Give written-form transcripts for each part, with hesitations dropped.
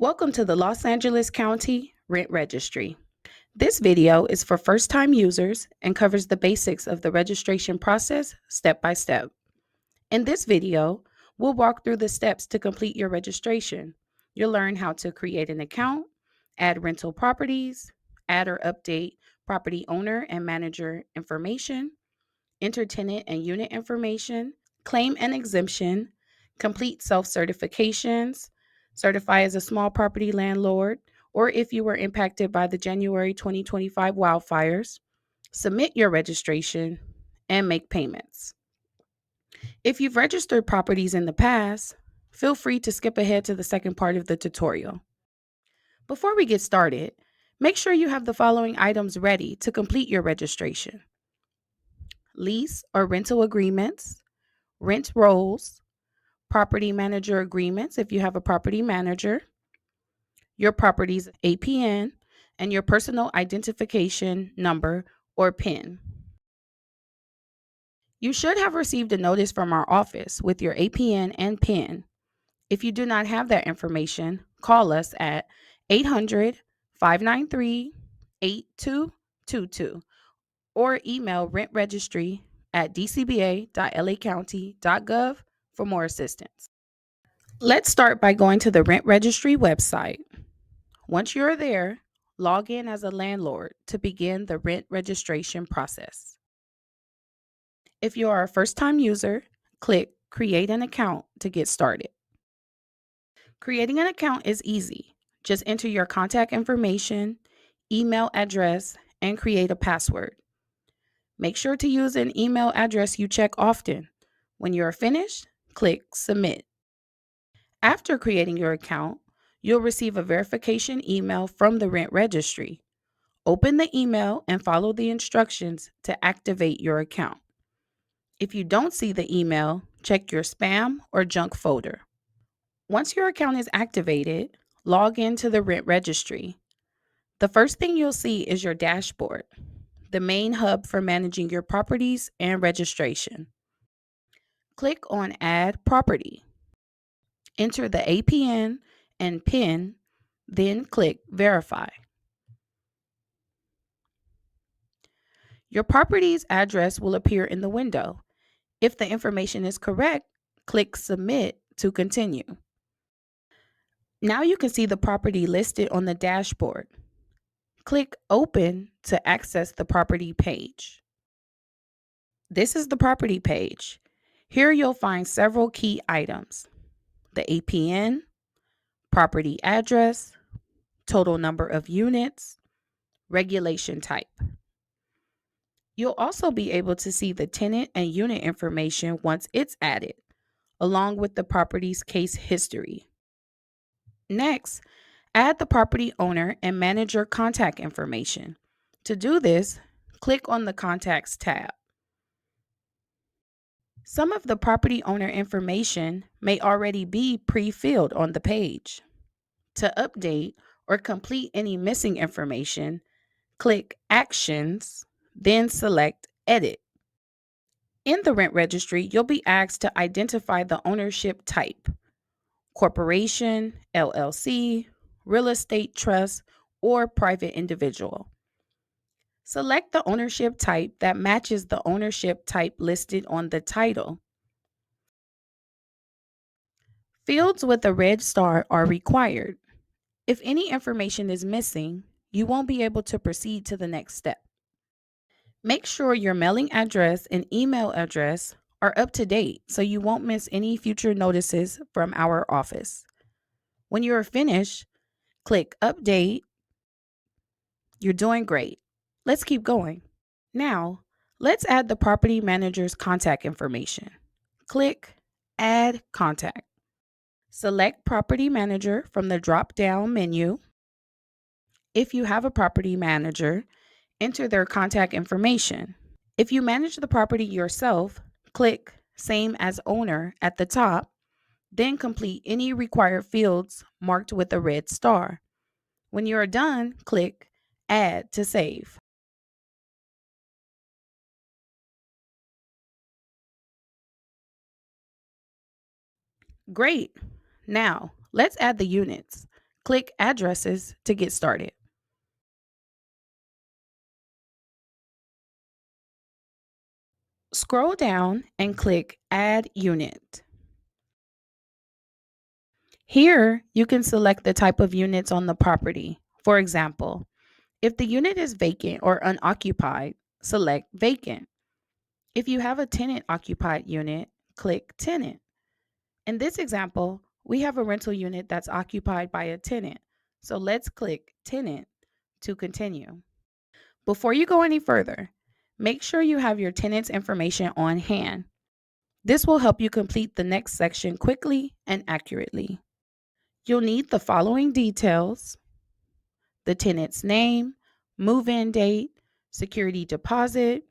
Welcome to the Los Angeles County Rent Registry. This video is for first-time users and covers the basics of the registration process step by step. In this video, we'll walk through the steps to complete your registration. You'll learn how to create an account, add rental properties, add or update property owner and manager information, enter tenant and unit information, claim an exemption, complete self-certifications, certify as a small property landlord, or if you were impacted by the January 2025 wildfires, submit your registration, and make payments. If you've registered properties in the past, feel free to skip ahead to the second part of the tutorial. Before we get started, make sure you have the following items ready to complete your registration: lease or rental agreements, rent rolls, property manager agreements if you have a property manager, your property's APN, and your personal identification number or PIN. You should have received a notice from our office with your APN and PIN. If you do not have that information, call us at 800-593-8222 or email rentregistry@dcba.lacounty.gov for more assistance. Let's start by going to the Rent Registry website. Once you're there, log in as a landlord to begin the rent registration process. If you are a first-time user, click Create an Account to get started. Creating an account is easy. Just enter your contact information, email address, and create a password. Make sure to use an email address you check often. When you are finished, click Submit. After creating your account, you'll receive a verification email from the Rent Registry. Open the email and follow the instructions to activate your account. If you don't see the email, check your spam or junk folder. Once your account is activated, log into the Rent Registry. The first thing you'll see is your dashboard, the main hub for managing your properties and registration. Click on Add Property. Enter the APN and PIN, then click Verify. Your property's address will appear in the window. If the information is correct, click Submit to continue. Now you can see the property listed on the dashboard. Click Open to access the property page. This is the property page. Here you'll find several key items: the APN, property address, total number of units, regulation type. You'll also be able to see the tenant and unit information once it's added, along with the property's case history. Next, add the property owner and manager contact information. To do this, click on the Contacts tab. Some of the property owner information may already be pre-filled on the page. To update or complete any missing information, click Actions, then select Edit. In the Rent Registry, you'll be asked to identify the ownership type: corporation, LLC, real estate trust, or private individual. Select the ownership type that matches the ownership type listed on the title. Fields with a red star are required. If any information is missing, you won't be able to proceed to the next step. Make sure your mailing address and email address are up to date so you won't miss any future notices from our office. When you are finished, click Update. You're doing great. Let's keep going. Now, let's add the property manager's contact information. Click Add Contact. Select Property Manager from the drop-down menu. If you have a property manager, enter their contact information. If you manage the property yourself, click Same as Owner at the top, then complete any required fields marked with a red star. When you are done, click Add to save. Great! Now, let's add the units. Click Addresses to get started. Scroll down and click Add Unit. Here, you can select the type of units on the property. For example, if the unit is vacant or unoccupied, select Vacant. If you have a tenant-occupied unit, click Tenant. In this example, we have a rental unit that's occupied by a tenant, so let's click Tenant to continue. Before you go any further, make sure you have your tenant's information on hand. This will help you complete the next section quickly and accurately. You'll need the following details: the tenant's name, move-in date, security deposit,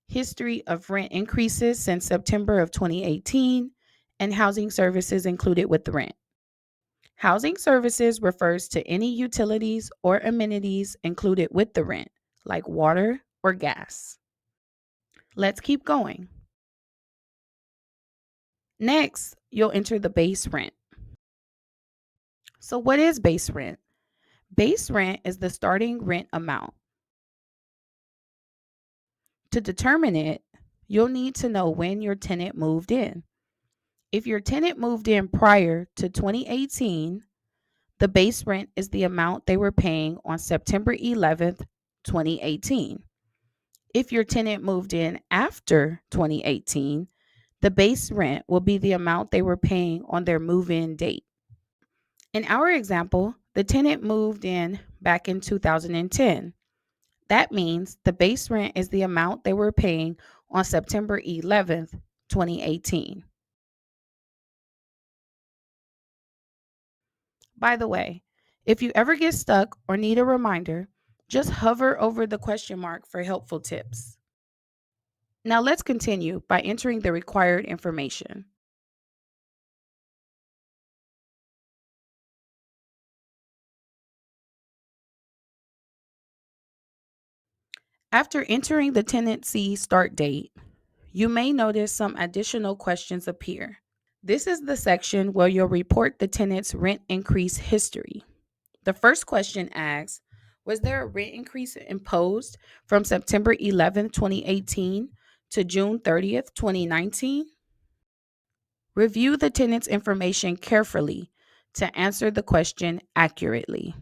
history of rent increases since September of 2018, and housing services included with the rent. Housing services refers to any utilities or amenities included with the rent, like water or gas. Let's keep going. Next, you'll enter the base rent. So, what is base rent? Base rent is the starting rent amount. To determine it, you'll need to know when your tenant moved in. If your tenant moved in prior to 2018, the base rent is the amount they were paying on September 11th, 2018. If your tenant moved in after 2018, the base rent will be the amount they were paying on their move-in date. In our example, the tenant moved in back in 2010. That means the base rent is the amount they were paying on September 11th, 2018. By the way, if you ever get stuck or need a reminder, just hover over the question mark for helpful tips. Now let's continue by entering the required information. After entering the tenancy start date, you may notice some additional questions appear. This is the section where you'll report the tenant's rent increase history. The first question asks, was there a rent increase imposed from September 11th, 2018 to June 30th, 2019? Review the tenant's information carefully to answer the question accurately.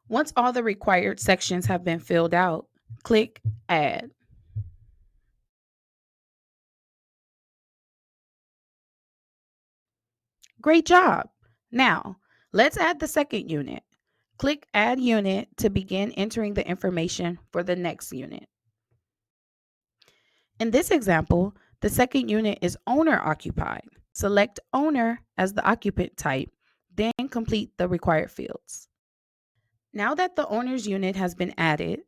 Once all the required sections have been filled out, click Add. Great job! Now, let's add the second unit. Click Add Unit to begin entering the information for the next unit. In this example, the second unit is owner occupied. Select owner as the occupant type, then complete the required fields. Now that the owner's unit has been added,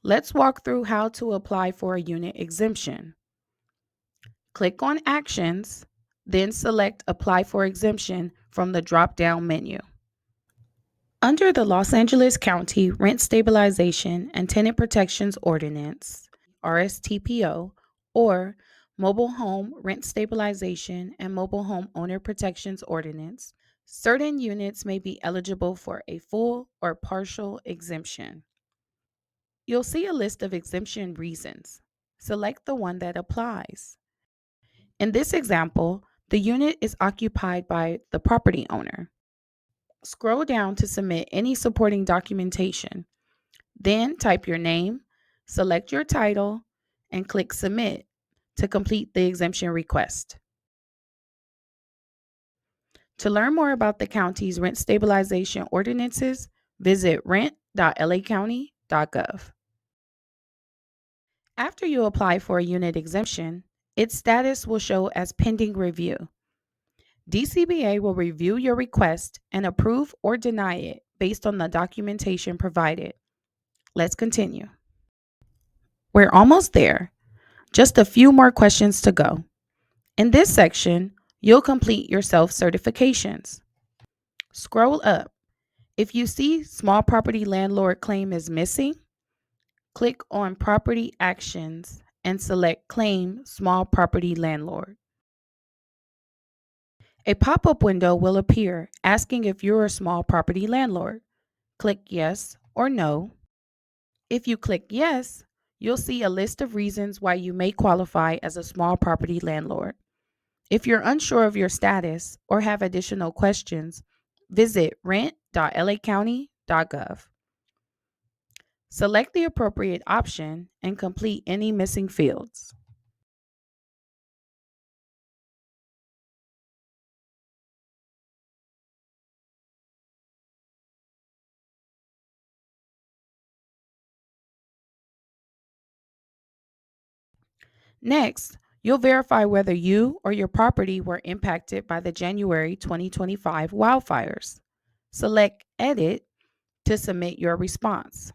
let's walk through how to apply for a unit exemption. Click on Actions, then select Apply for Exemption from the drop-down menu. Under the Los Angeles County Rent Stabilization and Tenant Protections Ordinance, RSTPO, or Mobile Home Rent Stabilization and Mobile Home Owner Protections Ordinance, certain units may be eligible for a full or partial exemption. You'll see a list of exemption reasons. Select the one that applies. In this example, the unit is occupied by the property owner. Scroll down to submit any supporting documentation. Then type your name, select your title, and click Submit to complete the exemption request. To learn more about the county's rent stabilization ordinances, visit rent.lacounty.gov. After you apply for a unit exemption, its status will show as pending review. DCBA will review your request and approve or deny it based on the documentation provided. Let's continue. We're almost there. Just a few more questions to go. In this section, you'll complete your self-certifications. Scroll up. If you see small property landlord claim is missing, click on Property Actions and select Claim Small Property Landlord. A pop-up window will appear asking if you're a small property landlord. Click Yes or No. If you click Yes, you'll see a list of reasons why you may qualify as a small property landlord. If you're unsure of your status or have additional questions, visit rent.lacounty.gov. Select the appropriate option and complete any missing fields. Next, you'll verify whether you or your property were impacted by the January 2025 wildfires. Select Edit to submit your response.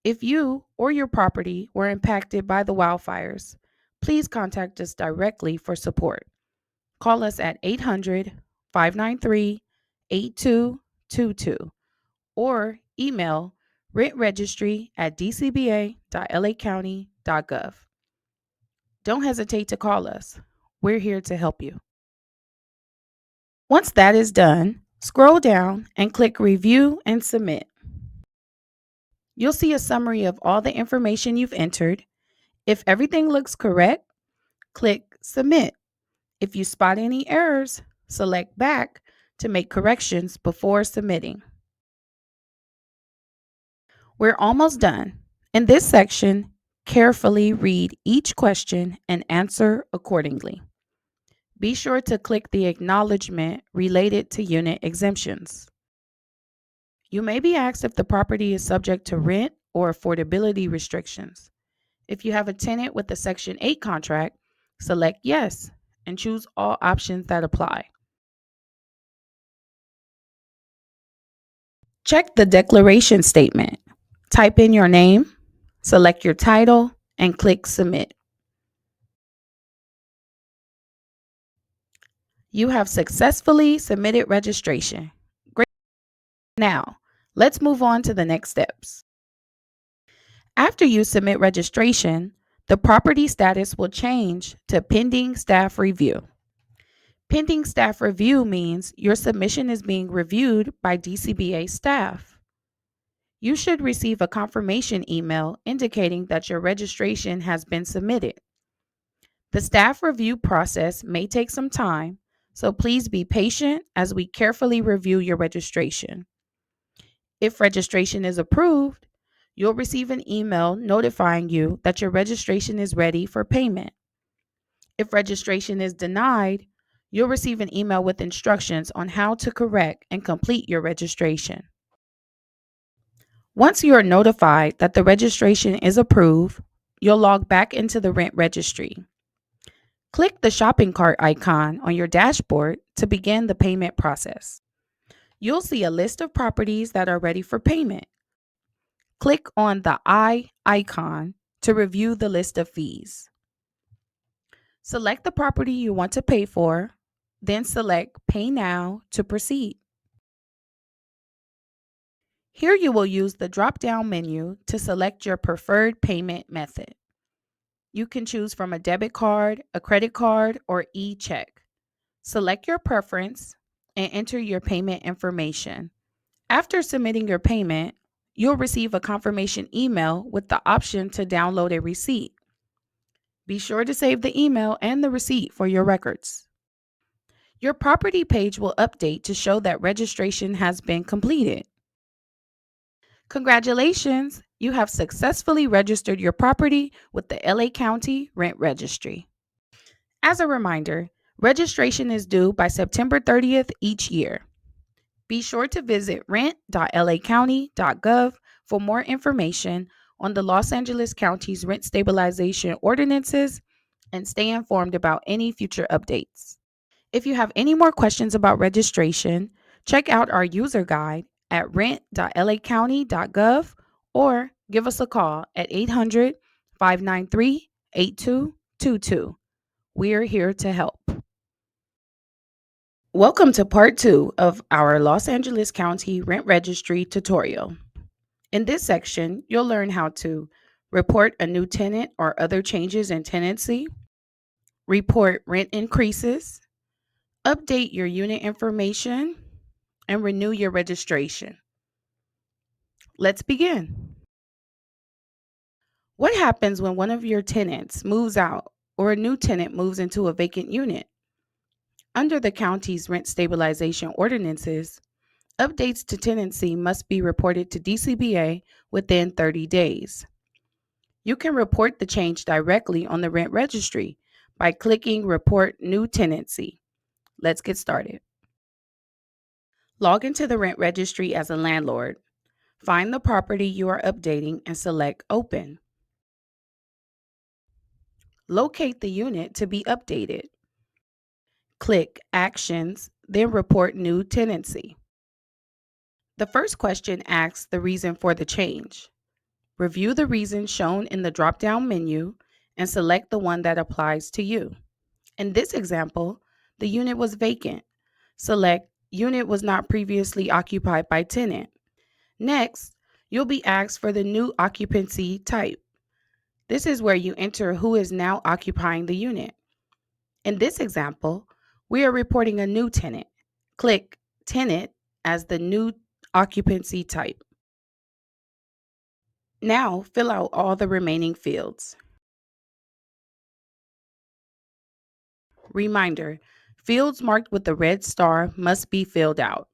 If you or your property were impacted by the wildfires, please contact us directly for support. Call us at 800-593-8222 or email rentregistry@dcba.lacounty.gov. Don't hesitate to call us. We're here to help you. Once that is done, scroll down and click Review and Submit. You'll see a summary of all the information you've entered. If everything looks correct, click Submit. If you spot any errors, select Back to make corrections before submitting. We're almost done. In this section, carefully read each question and answer accordingly. Be sure to click the acknowledgement related to unit exemptions. You may be asked if the property is subject to rent or affordability restrictions. If you have a tenant with a Section 8 contract, select Yes and choose all options that apply. Check the declaration statement. Type in your name, select your title, and click Submit. You have successfully submitted registration. Great. Now, let's move on to the next steps. After you submit registration, the property status will change to pending staff review. Pending staff review means your submission is being reviewed by DCBA staff. You should receive a confirmation email indicating that your registration has been submitted. The staff review process may take some time, so please be patient as we carefully review your registration. If registration is approved, you'll receive an email notifying you that your registration is ready for payment. If registration is denied, you'll receive an email with instructions on how to correct and complete your registration. Once you are notified that the registration is approved, you'll log back into the rent registry. Click the shopping cart icon on your dashboard to begin the payment process. You'll see a list of properties that are ready for payment. Click on the I icon to review the list of fees. Select the property you want to pay for, then select Pay Now to proceed. Here you will use the drop-down menu to select your preferred payment method. You can choose from a debit card, a credit card, or e-check. Select your preference and enter your payment information. After submitting your payment, you'll receive a confirmation email with the option to download a receipt. Be sure to save the email and the receipt for your records. Your property page will update to show that registration has been completed. Congratulations! You have successfully registered your property with the LA County Rent Registry. As a reminder, registration is due by September 30th each year. Be sure to visit rent.lacounty.gov for more information on the Los Angeles County's rent stabilization ordinances and stay informed about any future updates. If you have any more questions about registration, check out our user guide at rent.lacounty.gov or give us a call at 593 8222. We're here to help. Welcome to part 2 of our Los Angeles County Rent Registry tutorial. In this section, you'll learn how to report a new tenant or other changes in tenancy, report rent increases, update your unit information, and renew your registration. Let's begin. What happens when one of your tenants moves out or a new tenant moves into a vacant unit? Under the county's rent stabilization ordinances, updates to tenancy must be reported to DCBA within 30 days. You can report the change directly on the rent registry by clicking Report New Tenancy. Let's get started. Log into the rent registry as a landlord. Find the property you are updating and select Open. Locate the unit to be updated. Click Actions, then Report New Tenancy. The first question asks the reason for the change. Review the reasons shown in the drop-down menu and select the one that applies to you. In this example, the unit was vacant. Select Unit was not previously occupied by tenant. Next, you'll be asked for the new occupancy type. This is where you enter who is now occupying the unit. In this example, we are reporting a new tenant. Click Tenant as the new occupancy type. Now, fill out all the remaining fields. Reminder, fields marked with the red star must be filled out.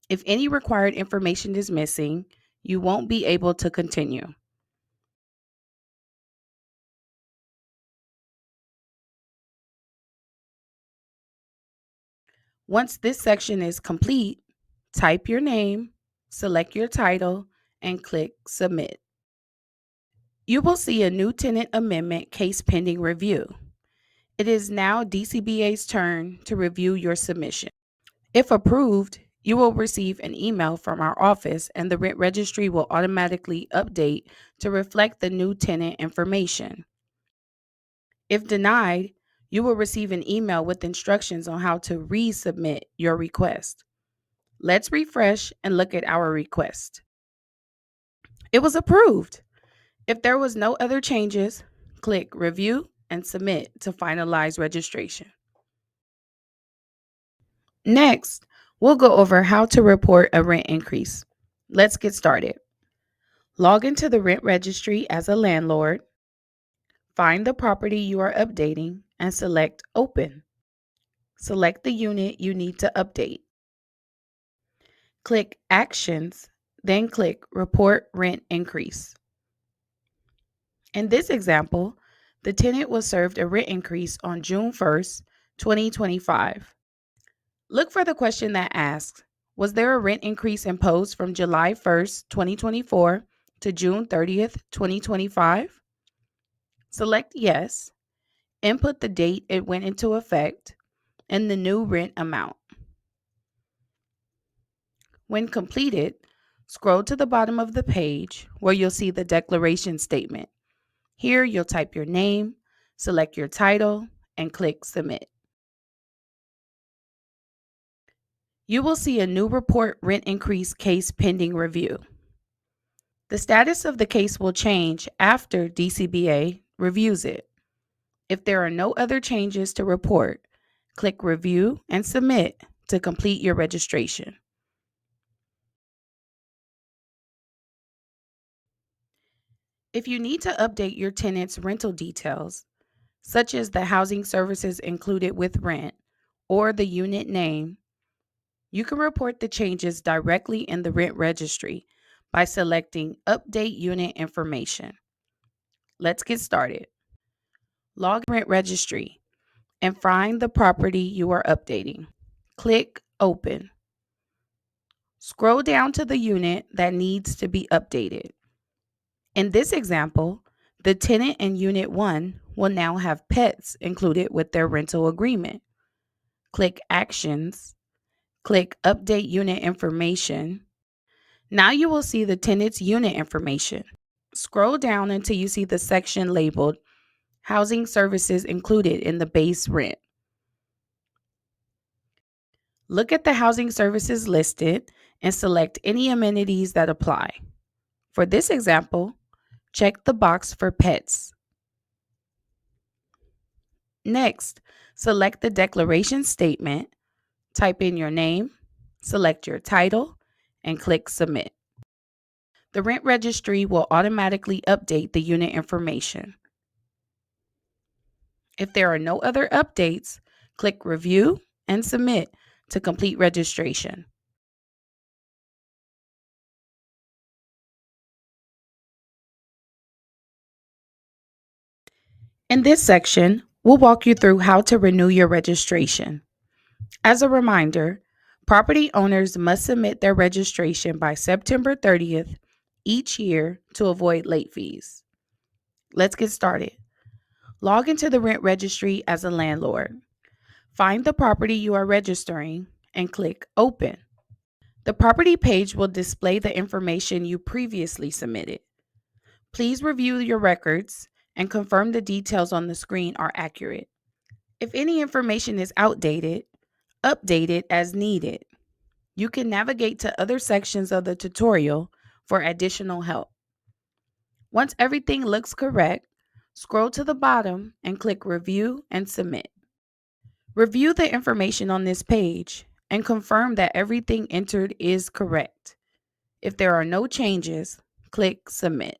If any required information is missing, you won't be able to continue. Once this section is complete, type your name, select your title, and click Submit. You will see a new tenant amendment case pending review. It is now DCBA's turn to review your submission. If approved, you will receive an email from our office and the rent registry will automatically update to reflect the new tenant information. If denied, you will receive an email with instructions on how to resubmit your request. Let's refresh and look at our request. It was approved. If there was no other changes, click Review and Submit to finalize registration. Next, we'll go over how to report a rent increase. Let's get started. Log into the rent registry as a landlord. Find the property you are updating and select Open. Select the unit you need to update. Click Actions, then click Report Rent Increase. In this example, the tenant was served a rent increase on June 1st, 2025. Look for the question that asks, was there a rent increase imposed from July 1st, 2024 to June 30th, 2025? Select Yes, input the date it went into effect, and the new rent amount. When completed, scroll to the bottom of the page where you'll see the declaration statement. Here, you'll type your name, select your title, and click Submit. You will see a new report rent increase case pending review. The status of the case will change after DCBA reviews it. If there are no other changes to report, click Review and Submit to complete your registration. If you need to update your tenant's rental details, such as the housing services included with rent or the unit name, you can report the changes directly in the rent registry by selecting Update Unit Information. Let's get started. Log Rent Registry and find the property you are updating. Click Open. Scroll down to the unit that needs to be updated. In this example, the tenant in Unit 1 will now have pets included with their rental agreement. Click Actions, click Update Unit Information. Now you will see the tenant's unit information. Scroll down until you see the section labeled Housing Services Included in the Base Rent. Look at the housing services listed and select any amenities that apply. For this example, check the box for pets. Next, select the declaration statement, type in your name, select your title, and click Submit. The Rent Registry will automatically update the unit information. If there are no other updates, click Review and Submit to complete registration. In this section, we'll walk you through how to renew your registration. As a reminder, property owners must submit their registration by September 30th each year to avoid late fees. Let's get started. Log into the Rent Registry as a landlord. Find the property you are registering and click Open. The property page will display the information you previously submitted. Please review your records and confirm the details on the screen are accurate. If any information is outdated, update it as needed. You can navigate to other sections of the tutorial for additional help. Once everything looks correct, scroll to the bottom and click Review and Submit. Review the information on this page and confirm that everything entered is correct. If there are no changes, click Submit.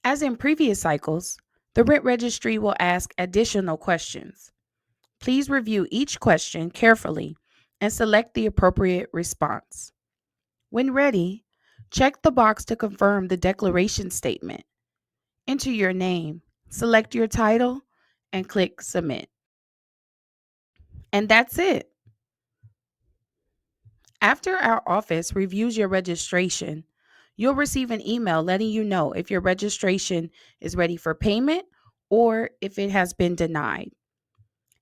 As in previous cycles, the Rent Registry will ask additional questions. Please review each question carefully and select the appropriate response. When ready, check the box to confirm the declaration statement. Enter your name, select your title, and click Submit. And that's it. After our office reviews your registration, you'll receive an email letting you know if your registration is ready for payment or if it has been denied.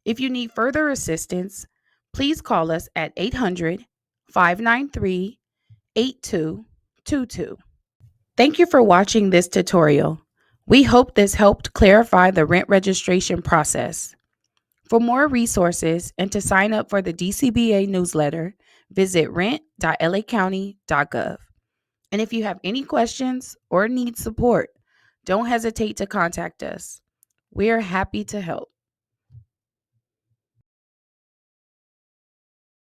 If you need further assistance, please call us at 800-593-8222. Thank you for watching this tutorial. We hope this helped clarify the rent registration process. For more resources and to sign up for the DCBA newsletter, visit rent.lacounty.gov. And if you have any questions or need support, don't hesitate to contact us. We're happy to help.